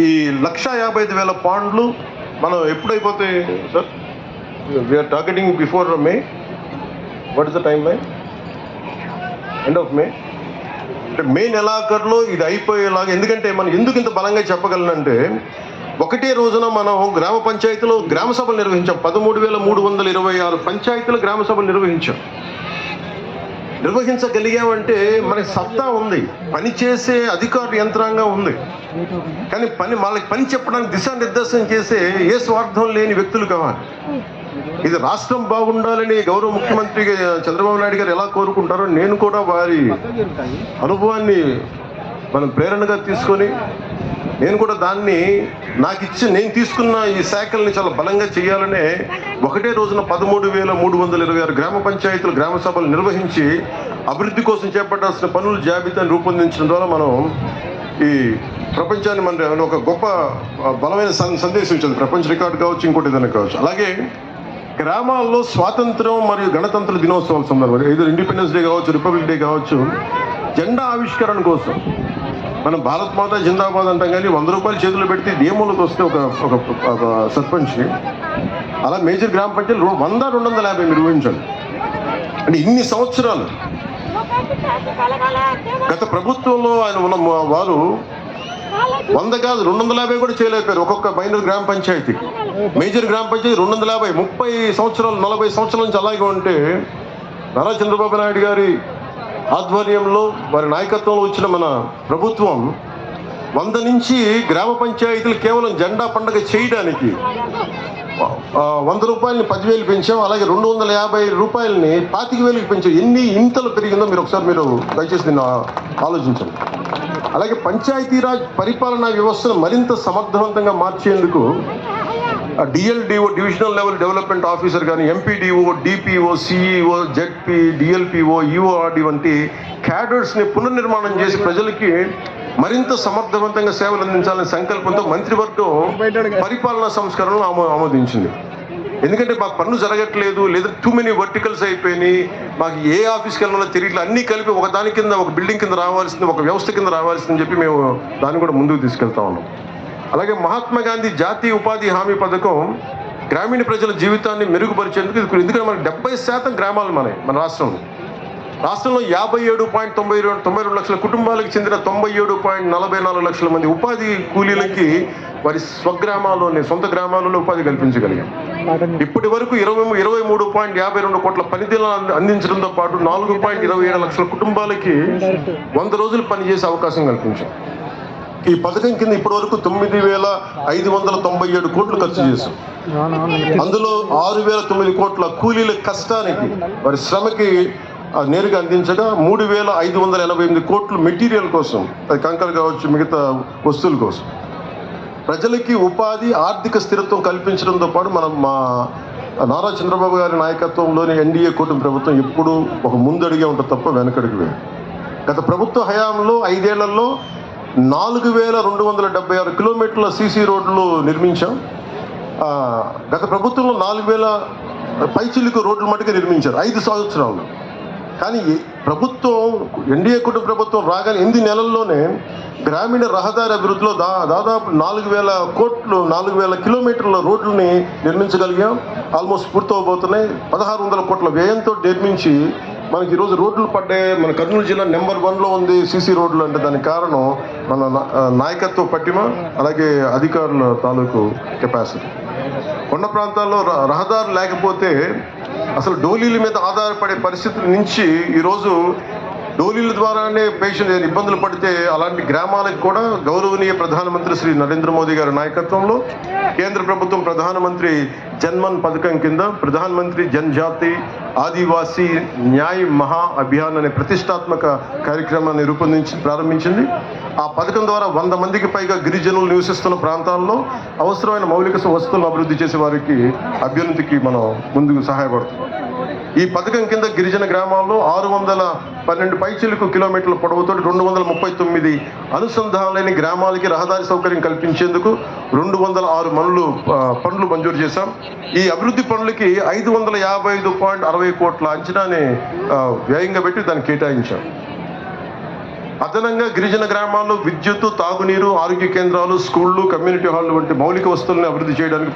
ఈ 1,55,000 పాండ్లు మనం ఎప్పుడైపోతాయి sir? We are targeting before May. What is the timeline? End of May. అంటే మే నెలాఖరులో ఇది అయిపోయేలాగా. ఎందుకంటే మనం ఎందుకు ఇంత బలంగా చెప్పగలనంటే, ఒకటే రోజున మనం గ్రామ పంచాయతీలో గ్రామ సభలు నిర్వహించాం. 13,326 పంచాయతీలు గ్రామ సభలు నిర్వహించగలిగామంటే మనకి సత్తా ఉంది, పని చేసే అధికార యంత్రాంగం ఉంది. కానీ వాళ్ళకి పని చెప్పడానికి దిశానిర్దేశం చేసే ఏ స్వార్థం లేని వ్యక్తులు కావాలి. ఇది రాష్ట్రం బాగుండాలని గౌరవ ముఖ్యమంత్రి చంద్రబాబు నాయుడు గారు ఎలా కోరుకుంటారో నేను కూడా వారి అనుభవాన్ని మనం ప్రేరణగా తీసుకొని నేను కూడా దాన్ని నేను తీసుకున్న ఈ శాఖల్ని చాలా బలంగా చేయాలనే ఒకటే రోజున 13,326 గ్రామ పంచాయతీలు గ్రామ సభలు నిర్వహించి అభివృద్ధి కోసం చేపట్టాల్సిన పనుల జాబితాను రూపొందించడం ద్వారా మనం ఈ ప్రపంచాన్ని మన ఒక గొప్ప బలమైన సందేశం ఇచ్చింది. ప్రపంచ రికార్డు కావచ్చు, ఇంకోటి ఏదైనా కావచ్చు. అలాగే గ్రామాల్లో స్వాతంత్రం మరియు గణతంత్ర దినోత్సవాల సందర్భంగా ఏదో ఇండిపెండెన్స్ డే కావచ్చు, రిపబ్లిక్ డే కావచ్చు, జెండా ఆవిష్కరణ కోసం మనం భారత్ మాతా జిందాబాద్ అంటాం. కానీ 100 రూపాయలు చేతులు పెడితే నియమాలకు వస్తే ఒక సర్పంచ్, అలా మేజర్ గ్రామ పంచాయతీలు 100-250 మీరు ఊహించండి. అంటే ఇన్ని సంవత్సరాలు గత ప్రభుత్వంలో ఆయన ఉన్న వారు 100 కాదు 250 కూడా చేయలేకపోయారు ఒక్కొక్క మైనర్ గ్రామ పంచాయతీకి. మేజర్ గ్రామ పంచాయతీ 250, 30 సంవత్సరాలు 40 సంవత్సరాల నుంచి అలాగే ఉంటే నారా చంద్రబాబు నాయుడు గారి ఆధ్వర్యంలో వారి నాయకత్వంలో వచ్చిన మన ప్రభుత్వం 100 నుంచి గ్రామ పంచాయతీలు కేవలం జెండా పండుగ చేయడానికి 100 రూపాయలని 10,000 పెంచాం. అలాగే 250 రూపాయలని 25,000కి పెంచాం. ఎన్ని ఇంతలు పెరిగిందో మీరు దయచేసి దీన్ని ఆలోచించండి. అలాగే పంచాయతీరాజ్ పరిపాలనా వ్యవస్థను మరింత సమర్థవంతంగా మార్చేందుకు DLDO, divisional level development officer కానీ, MPDO, DPO, CEO, ZP, DLPO, EORD వంటి క్యాడర్స్ని పునర్నిర్మాణం చేసి ప్రజలకి మరింత సమర్థవంతంగా సేవలు అందించాలనే సంకల్పంతో మంత్రివర్గం పరిపాలనా సంస్కరణలు ఆమోదించింది. ఎందుకంటే మాకు పనులు జరగట్లేదు, లేదా టూ మెనీ వర్టికల్స్ అయిపోయినాయి, మాకు ఏ ఆఫీస్కి వెళ్ళాలో తెలియట్లేదు, అన్నీ కలిపి ఒక దాని కింద ఒక బిల్డింగ్ కింద రావాల్సింది, ఒక వ్యవస్థ కింద రావాల్సిందని చెప్పి మేము దాన్ని కూడా ముందుకు తీసుకెళ్తా ఉన్నాం. అలాగే మహాత్మా గాంధీ జాతీయ ఉపాధి హామీ పథకం గ్రామీణ ప్రజల జీవితాన్ని మెరుగుపరిచేందుకు, ఎందుకంటే మనకి 70% గ్రామాలు మన రాష్ట్రంలో 57.92 లక్షల కుటుంబాలకు చెందిన 97.44 లక్షల మంది ఉపాధి కూలీలకి వారి స్వగ్రామాల్లోనే, సొంత గ్రామాల్లోనే ఉపాధి కల్పించగలిగాం. ఇప్పటి వరకు 23.52 కోట్ల పనిదినాలను అందించడంతో పాటు 4.27 లక్షల కుటుంబాలకి 100 రోజులు పనిచేసే అవకాశం కల్పించాం. ఈ పథకం కింద ఇప్పటి వరకు 9,597 కోట్లు ఖర్చు చేశాం. అందులో 6,009 కోట్ల కూలీల కష్టానికి, వారి శ్రమకి నేరుగా అందించగా 3,588 కోట్లు మెటీరియల్ కోసం, అది కంకర కావచ్చు, మిగతా వస్తువుల కోసం. ప్రజలకి ఉపాధి, ఆర్థిక స్థిరత్వం కల్పించడంతో పాటు మా నారా చంద్రబాబు గారి నాయకత్వంలోని ఎన్డీఏ కూటమి ప్రభుత్వం ఎప్పుడూ ఒక ముందడిగే ఉంటుంది తప్ప వెనకడికి వేరు. గత ప్రభుత్వ హయాంలో 5 ఏళ్లలో 4,276 కిలోమీటర్ల సీసీ రోడ్లు నిర్మించాం. గత ప్రభుత్వంలో 4,000 పైచిలుకు రోడ్లు మటుకు నిర్మించారు 5 సంవత్సరాలు. కానీ ప్రభుత్వం, ఎన్డీఏ కూటమి ప్రభుత్వం రాగానే 8 నెలల్లోనే గ్రామీణ రహదారి అభివృద్ధిలో దాదాపు 4,000 కిలోమీటర్ల రోడ్లని నిర్మించగలిగాం. ఆల్మోస్ట్ పూర్తవబోతున్నాయి. 1,600 కోట్ల వ్యయంతో నిర్మించి మనకి ఈరోజు రోడ్లు పడ్డాయి. మన కర్నూలు జిల్లా నెంబర్ 1లో ఉంది సీసీ రోడ్లు. అంటే దానికి కారణం మన నాయకత్వ పట్టిమ, అలాగే అధికారుల తాలూకు కెపాసిటీ. కొండ ప్రాంతాల్లో రహదారులు లేకపోతే అసలు డోలీల మీద ఆధారపడే పరిస్థితుల నుంచి ఈరోజు డోలీల ద్వారానే పేషెంట్ ఇబ్బందులు పడితే అలాంటి గ్రామాలకు కూడా గౌరవనీయ ప్రధానమంత్రి శ్రీ నరేంద్ర మోదీ గారి నాయకత్వంలో కేంద్ర ప్రభుత్వం ప్రధానమంత్రి జన్మన్ పథకం కింద ప్రధానమంత్రి జన్జాతి ఆదివాసీ న్యాయ్ మహా అభియాన్ అనే ప్రతిష్టాత్మక కార్యక్రమాన్ని ప్రారంభించింది. ఆ పథకం ద్వారా 100 మందికి పైగా గిరిజనులు నివసిస్తున్న ప్రాంతాల్లో అవసరమైన మౌలిక వస్తువులను అభివృద్ధి చేసే వారికి అభ్యున్నతికి మనం ముందుకు సహాయపడుతున్నాం. ఈ పథకం కింద గిరిజన గ్రామాల్లో 612 పైచిలుకు కిలోమీటర్ల పొడవుతో 239 అనుసంధానాలైన గ్రామాలకి రహదారి సౌకర్యం కల్పించేందుకు 206 పనులు మంజూరు చేశాం. ఈ అభివృద్ధి పనులకి 555.60 కోట్ల అంచనాని వ్యయంగా పెట్టి దాన్ని కేటాయించాం. అదనంగా గిరిజన గ్రామాల్లో విద్యుత్తు, తాగునీరు, ఆరోగ్య కేంద్రాలు, స్కూళ్ళు, కమ్యూనిటీ హాళ్ళు వంటి మౌలిక వస్తువులను అభివృద్ధి చేయడానికి